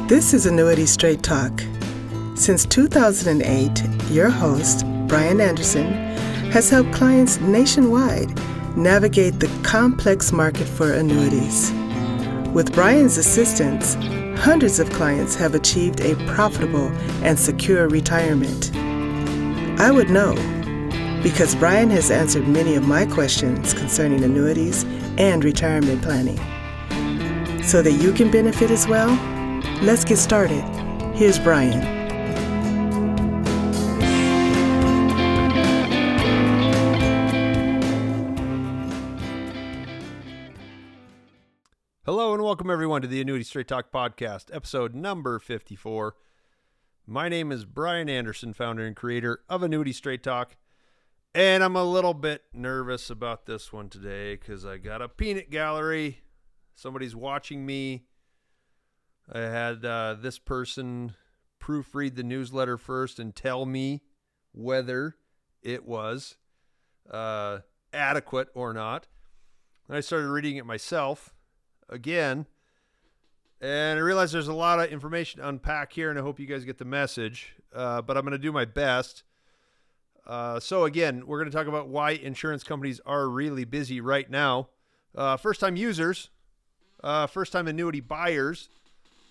This is Annuity Straight Talk. Since 2008, your host, Brian Anderson, has helped clients nationwide navigate the complex market for annuities. With Brian's assistance, hundreds of clients have achieved a profitable and secure retirement. I would know, because Brian has answered many of my questions concerning annuities and retirement planning. So that you can benefit as well, let's get started. Here's Brian. Hello and welcome everyone to the Annuity Straight Talk podcast, episode number 54. My name is Brian Anderson, founder and creator of Annuity Straight Talk. And I'm a little bit nervous about this one today because I got a peanut gallery. Somebody's watching me. I had this person proofread the newsletter first and tell me whether it was adequate or not. And I started reading it myself again. And I realized there's a lot of information to unpack here, and I hope you guys get the message. But I'm going to do my best. So again, we're going to talk about why insurance companies are really busy right now. First-time users, first-time annuity buyers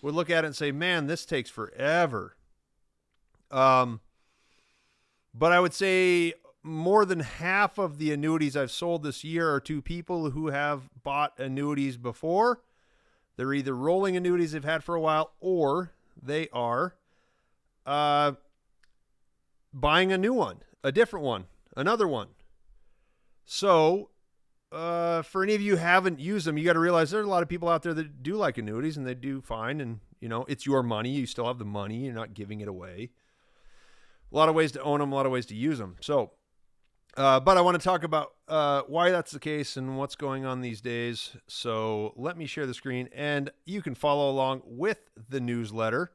would look at it and say, man, this takes forever. But I would say more than half of the annuities I've sold this year are to people who have bought annuities before. They're either rolling annuities they've had for a while, or they are buying a new one. A different one, another one. So, for any of you who haven't used them, you got to realize there's a lot of people out there that do like annuities and they do fine. And, you know, it's your money. You still have the money. You're not giving it away. A lot of ways to own them, a lot of ways to use them. So, but I want to talk about why that's the case and what's going on these days. So let me share the screen and you can follow along with the newsletter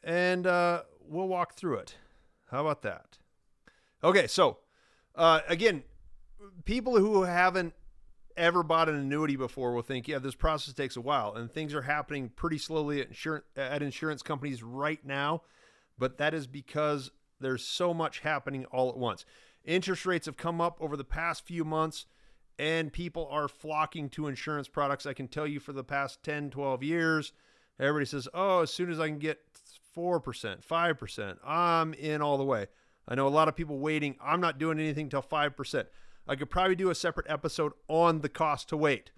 and we'll walk through it. How about that? Okay, so again, people who haven't ever bought an annuity before will think, yeah, this process takes a while, and things are happening pretty slowly at insurance companies right now, but that is because there's so much happening all at once. Interest rates have come up over the past few months, and people are flocking to insurance products. I can tell you for the past 10, 12 years, everybody says, oh, as soon as I can get 4%, 5%, I'm in all the way. I know a lot of people waiting. I'm not doing anything until 5%. I could probably do a separate episode on the cost to wait.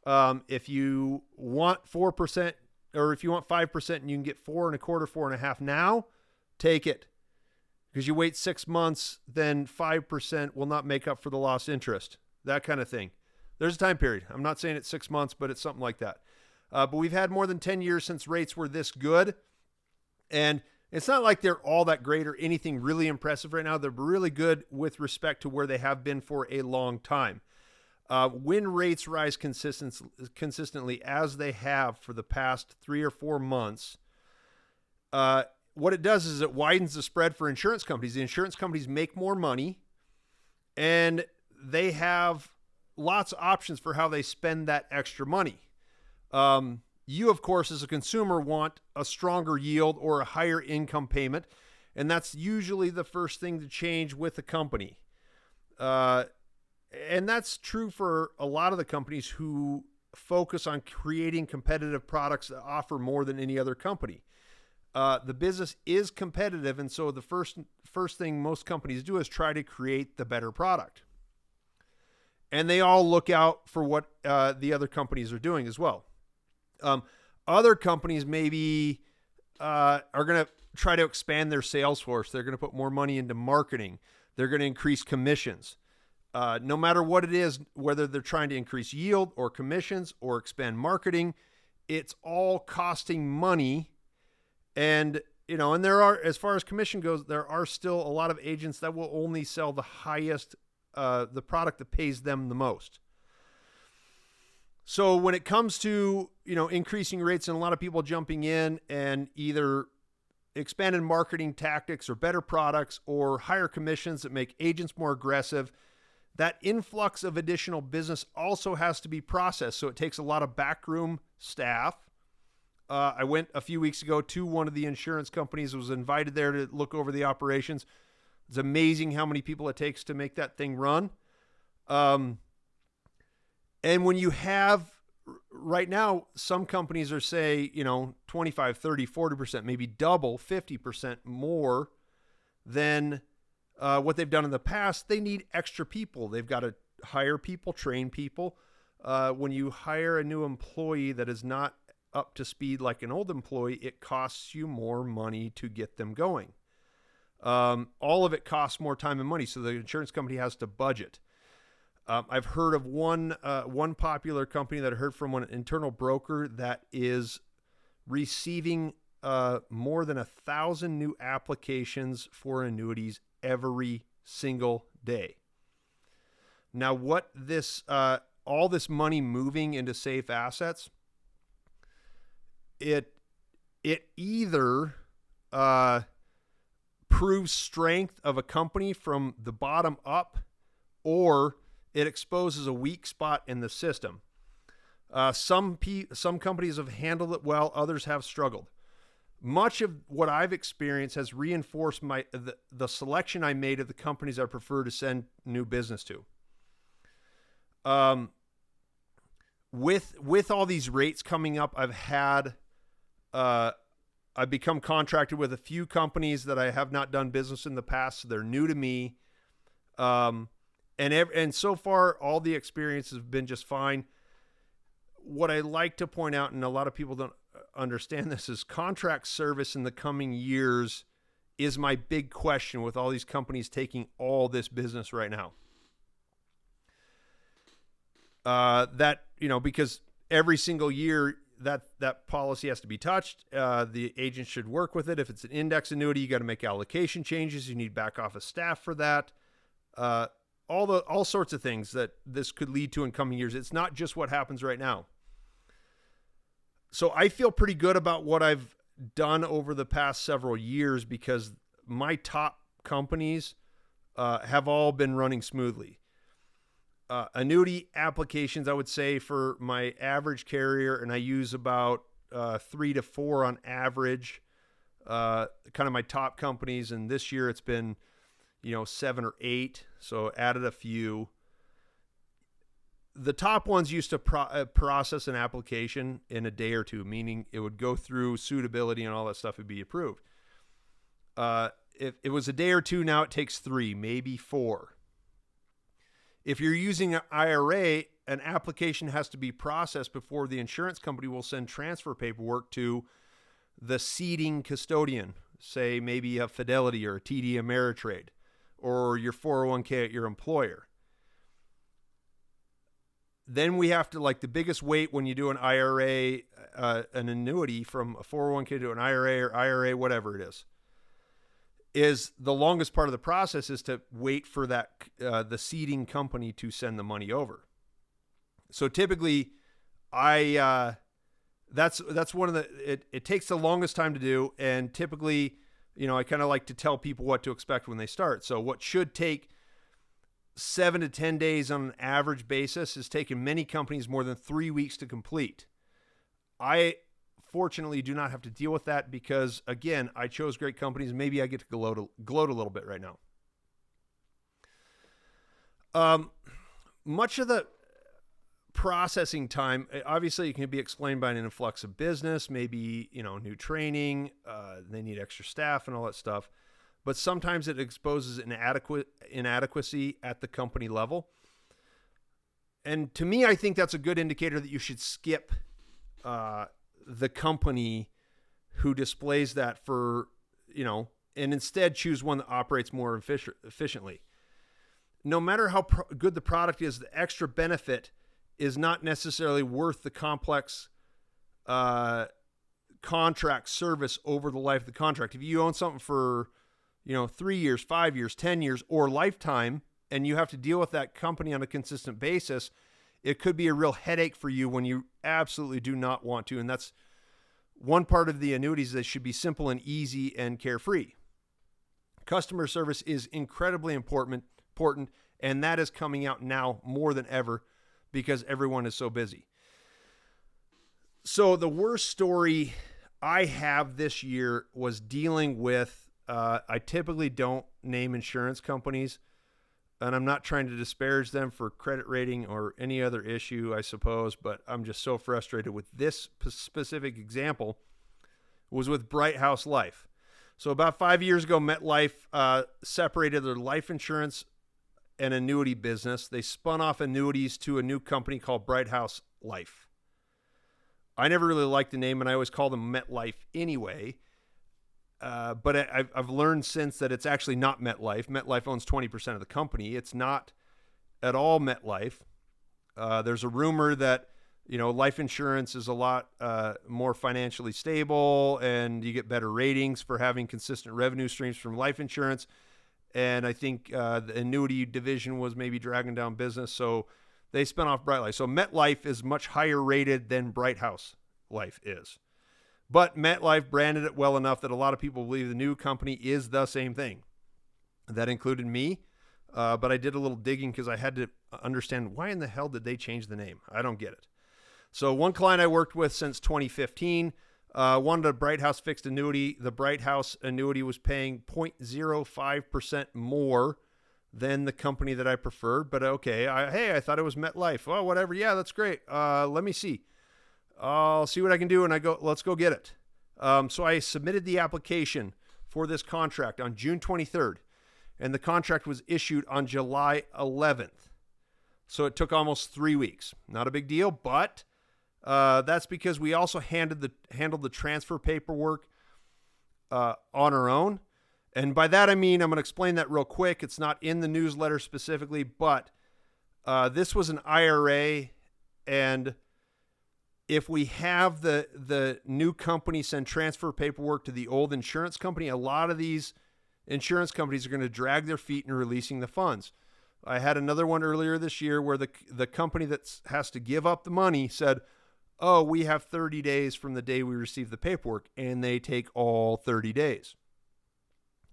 If you want 4%, or if you want 5% and you can get 4.25%, 4.5% now, take it. Because you wait 6 months, then 5% will not make up for the lost interest. That kind of thing. There's a time period. I'm not saying it's 6 months, but it's something like that. But we've had more than 10 years since rates were this good. And it's not like they're all that great or anything really impressive right now. They're really good with respect to where they have been for a long time. When rates rise consistently as they have for the past 3 or 4 months, what it does is it widens the spread for insurance companies. The insurance companies make more money, and they have lots of options for how they spend that extra money. You, of course, as a consumer, want a stronger yield or a higher income payment, and that's usually the first thing to change with a company. And that's true for a lot of the companies who focus on creating competitive products that offer more than any other company. The business is competitive, and so the first thing most companies do is try to create the better product. And they all look out for what the other companies are doing as well. Other companies maybe are going to try to expand their sales force. They're going to put more money into marketing. They're going to increase commissions. No matter what it is, whether they're trying to increase yield or commissions or expand marketing, it's all costing money. And, you know, and there are, as far as commission goes, there are still a lot of agents that will only sell the highest, the product that pays them the most. So when it comes to, you know, increasing rates and a lot of people jumping in and either expanded marketing tactics or better products or higher commissions that make agents more aggressive, that influx of additional business also has to be processed. So it takes a lot of backroom staff I went a few weeks ago to one of the insurance companies, was invited there to look over the operations. It's amazing how many people it takes to make that thing run. And when you have, right now, some companies are say, 25, 30, 40%, maybe double, 50% more than what they've done in the past. They need extra people. They've got to hire people, train people. When you hire a new employee that is not up to speed like an old employee, it costs you more money to get them going. All of it costs more time and money, so the insurance company has to budget. I've heard of one popular company that I heard from an internal broker that is receiving more than 1,000 new applications for annuities every single day. Now, what this all this money moving into safe assets, it either proves strength of a company from the bottom up, or it exposes a weak spot in the system. Some companies have handled it well, others have struggled. Much of what I've experienced has reinforced the selection I made of the companies I prefer to send new business to. With all these rates coming up, I've become contracted with a few companies that I have not done business in the past, so they're new to me. And so far, all the experiences have been just fine. What I like to point out, and a lot of people don't understand this, is contract service in the coming years is my big question with all these companies taking all this business right now. Because every single year that policy has to be touched. The agent should work with it. If it's an index annuity, you got to make allocation changes. You need back office staff for that. All sorts of things that this could lead to in coming years. It's not just what happens right now. So I feel pretty good about what I've done over the past several years because my top companies have all been running smoothly. Annuity applications, I would say, for my average carrier, and I use about 3 to 4 on average, kind of my top companies. And this year it's been, 7 or 8. So added a few. The top ones used to process an application in a day or two, meaning it would go through suitability and all that stuff would be approved. If it was a day or two, now it takes 3, maybe 4. If you're using an IRA, an application has to be processed before the insurance company will send transfer paperwork to the seeding custodian, say maybe a Fidelity or a TD Ameritrade, or your 401k at your employer. Then we have to, the biggest weight when you do an IRA, an annuity from a 401k to an IRA, whatever it is the longest part of the process is to wait for that the seeding company to send the money over. So typically, that's one of it takes the longest time to do, and typically, I kind of like to tell people what to expect when they start. So what should take 7 to 10 days on an average basis is taking many companies more than 3 weeks to complete. I fortunately do not have to deal with that because, again, I chose great companies. Maybe I get to gloat a little bit right now. Much of the processing time, obviously, it can be explained by an influx of business, maybe, new training, they need extra staff and all that stuff. But sometimes it exposes inadequacy at the company level. And to me, I think that's a good indicator that you should skip the company who displays that for, and instead choose one that operates more efficiently. No matter how good the product is, the extra benefit is not necessarily worth the complex contract service over the life of the contract. If you own something for, 3 years, 5 years, 10 years, or lifetime, and you have to deal with that company on a consistent basis, it could be a real headache for you when you absolutely do not want to. And that's one part of the annuities that should be simple and easy and carefree. Customer service is incredibly important, and that is coming out now more than ever because everyone is so busy. So the worst story I have this year was dealing with, I typically don't name insurance companies, and I'm not trying to disparage them for credit rating or any other issue, I suppose, but I'm just so frustrated with this specific example. It was with Bright House Life. So about 5 years ago, MetLife separated their life insurance and annuity business. They spun off annuities to a new company called Bright House Life. I never really liked the name, and I always call them MetLife anyway. But I've learned since that it's actually not MetLife. MetLife owns 20% of the company. It's not at all MetLife. There's a rumor that, life insurance is a lot more financially stable, and you get better ratings for having consistent revenue streams from life insurance. And I think the annuity division was maybe dragging down business, so they spun off Bright Life. So MetLife is much higher rated than Bright House Life is. But MetLife branded it well enough that a lot of people believe the new company is the same thing. That included me, but I did a little digging because I had to understand, why in the hell did they change the name? I don't get it. So one client I worked with since 2015 wanted a Bright House fixed annuity. The Bright House annuity was paying 0.05% more than the company that I preferred. But okay, I thought it was MetLife. Well, whatever. Yeah, that's great. Let me see. I'll see what I can do. And I go, let's go get it. So I submitted the application for this contract on June 23rd. And the contract was issued on July 11th. So it took almost 3 weeks. Not a big deal, but that's because we also handled the transfer paperwork on our own. And by that I mean, I'm going to explain that real quick. It's not in the newsletter specifically, but this was an IRA, and if we have the new company send transfer paperwork to the old insurance company, a lot of these insurance companies are going to drag their feet in releasing the funds. I had another one earlier this year where the company that has to give up the money said, oh, we have 30 days from the day we receive the paperwork, and they take all 30 days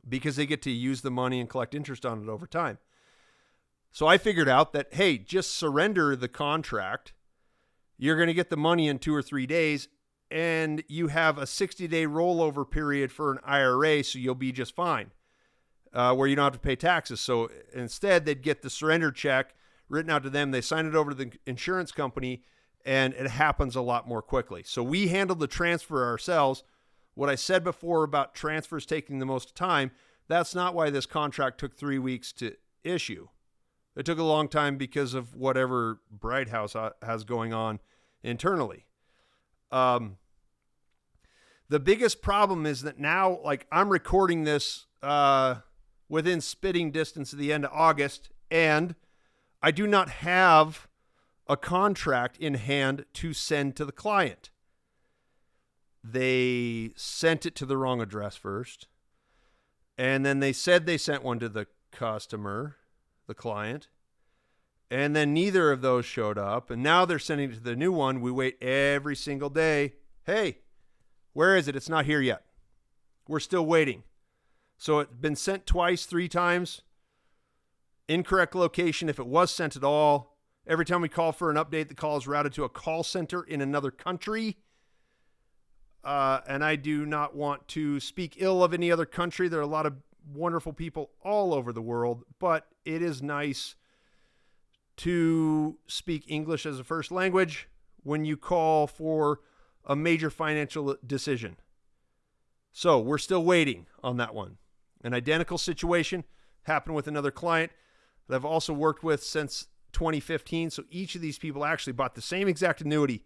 because they get to use the money and collect interest on it over time. So I figured out that, hey, just surrender the contract. You're going to get the money in 2 or 3 days, and you have a 60-day rollover period for an IRA, so you'll be just fine, where you don't have to pay taxes. So instead, they'd get the surrender check written out to them. They sign it over to the insurance company, and it happens a lot more quickly. So we handled the transfer ourselves. What I said before about transfers taking the most time, that's not why this contract took 3 weeks to issue. It took a long time because of whatever Bright House has going on internally. The biggest problem is that now, like, I'm recording this within spitting distance of the end of August, and I do not have a contract in hand to send to the client. They sent it to the wrong address first, and then they said they sent one to the customer, the client, and then neither of those showed up, and now they're sending it to the new one. We wait every single day. Hey, where is it? It's not here yet. We're still waiting. So it's been sent twice, 3 times. Incorrect location if it was sent at all. Every time we call for an update, the call is routed to a call center in another country. And I do not want to speak ill of any other country. There are a lot of wonderful people all over the world, but it is nice to speak English as a first language when you call for a major financial decision. So we're still waiting on that one. An identical situation happened with another client that I've also worked with since 2015. So each of these people actually bought the same exact annuity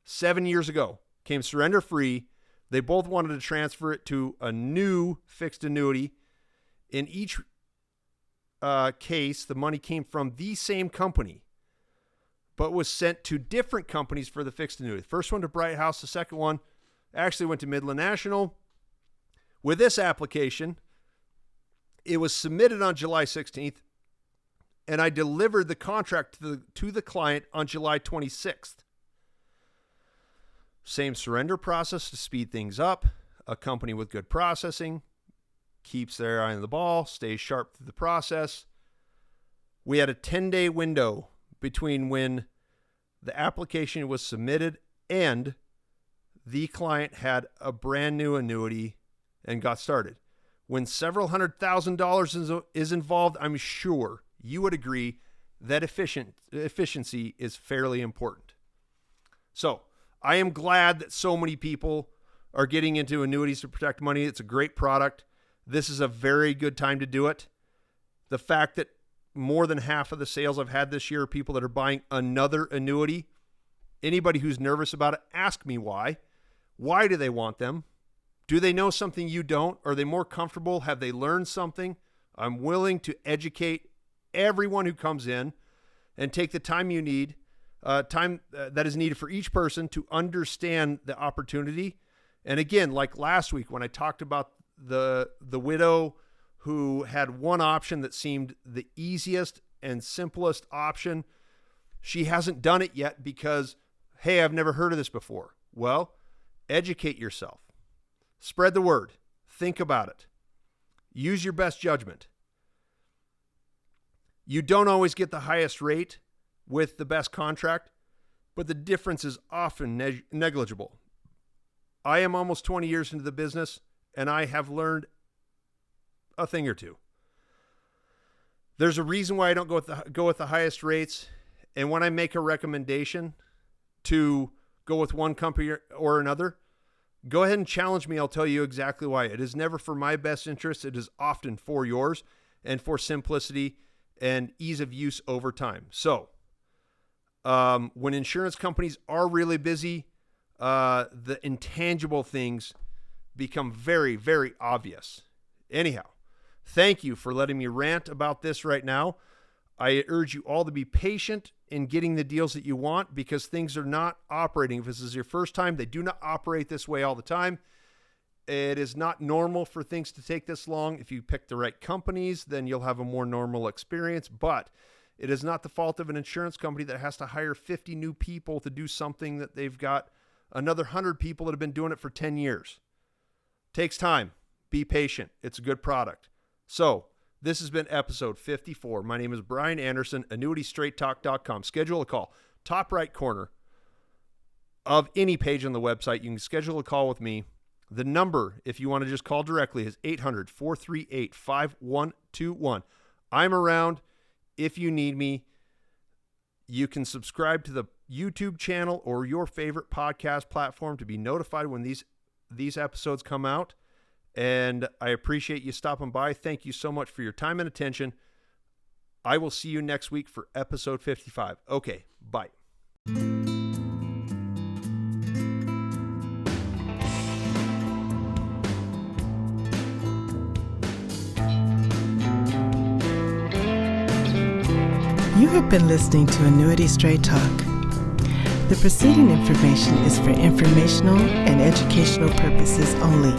7 years ago, came surrender free. They both wanted to transfer it to a new fixed annuity. In each case, the money came from the same company, but was sent to different companies for the fixed annuity. The first one to Bright House, the second one actually went to Midland National. With this application, it was submitted on July 16th, and I delivered the contract to the client on July 26th. Same surrender process to speed things up. A company with good processing keeps their eye on the ball, stays sharp through the process. We had a 10-day window between when the application was submitted and the client had a brand new annuity and got started. When several $100,000 is involved, I'm sure you would agree that efficiency is fairly important. So I am glad that so many people are getting into annuities to protect money. It's a great product. This is a very good time to do it. The fact that more than half of the sales I've had this year are people that are buying another annuity. Anybody who's nervous about it, ask me why. Why do they want them? Do they know something you don't? Are they more comfortable? Have they learned something? I'm willing to educate everyone who comes in and take the time you need, time that is needed for each person to understand the opportunity. And again, like last week when I talked about the widow who had one option that seemed the easiest and simplest option, she hasn't done it yet because, hey, I've never heard of this before. Well, educate yourself. Spread the word. Think about it. Use your best judgment. You don't always get the highest rate with the best contract, but the difference is often negligible. I am almost 20 years into the business, and I have learned a thing or two. There's a reason why I don't go with the highest rates, and when I make a recommendation to go with one company or another, go ahead and challenge me. I'll tell you exactly why. It is never for my best interest. It is often for yours and for simplicity and ease of use over time. So when insurance companies are really busy, the intangible things become very, very obvious. Anyhow, thank you for letting me rant about this right now. I urge you all to be patient in getting the deals that you want because things are not operating. If this is your first time, they do not operate this way all the time. It is not normal for things to take this long. If you pick the right companies, then you'll have a more normal experience. But it is not the fault of an insurance company that has to hire 50 new people to do something that they've got another 100 people that have been doing it for 10 years. Takes time. Be patient. It's a good product. So this has been episode 54. My name is Brian Anderson, AnnuityStraightTalk.com. Schedule a call. Top right corner of any page on the website, you can schedule a call with me. The number, if you want to just call directly, is 800-438-5121. I'm around if you need me. You can subscribe to the YouTube channel or your favorite podcast platform to be notified when these episodes come out. And I appreciate you stopping by. Thank you so much for your time and attention. I will see you next week for episode 55. Okay, bye. You have been listening to Annuity Straight Talk. The preceding information is for informational and educational purposes only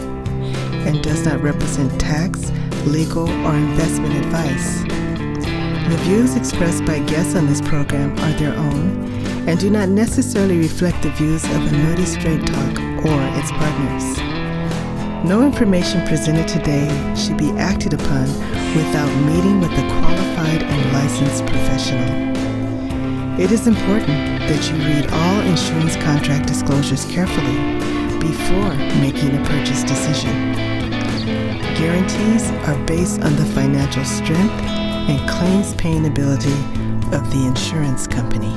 and does not represent tax, legal, or investment advice. The views expressed by guests on this program are their own and do not necessarily reflect the views of Annuity Straight Talk or its partners. No information presented today should be acted upon without meeting with a qualified and licensed professional. It is important that you read all insurance contract disclosures carefully before making a purchase decision. Guarantees are based on the financial strength and claims paying ability of the insurance company.